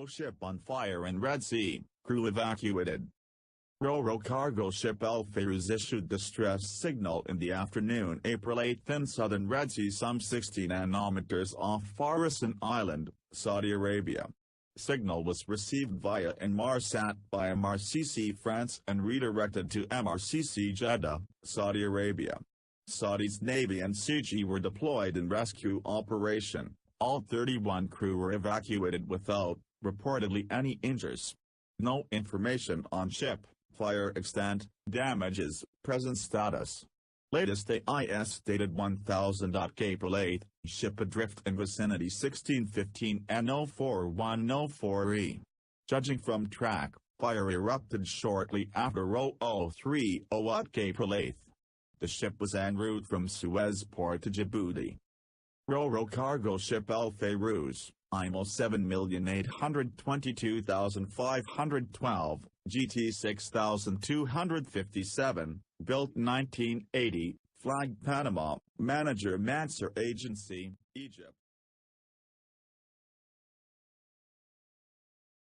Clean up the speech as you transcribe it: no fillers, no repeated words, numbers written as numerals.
Ro-Ro ship on fire in Red Sea, crew evacuated. Ro-Ro cargo ship FAYROUZ issued distress signal in the afternoon April 8 in southern Red Sea some 60 nanometers off Farasan Island, Saudi Arabia. Signal was received via INMARSAT by MRCC France and redirected to MRCC Jeddah, Saudi Arabia. Saudi's Navy and CG were deployed in rescue operation. All 31 crew were evacuated without, reportedly, any injuries. No information on ship, fire extent, damages, present status. Latest AIS dated 1000. April 8, ship adrift in vicinity 1615 N04104E. Judging from track, fire erupted shortly after Ro-Ro 30 April 8. The ship was en route from Suez port to Djibouti. Ro-Ro cargo ship FAYROUZ, IMO 7,822,512, GT 6257, built 1980, flag Panama, manager MANSOUR Agency, Egypt.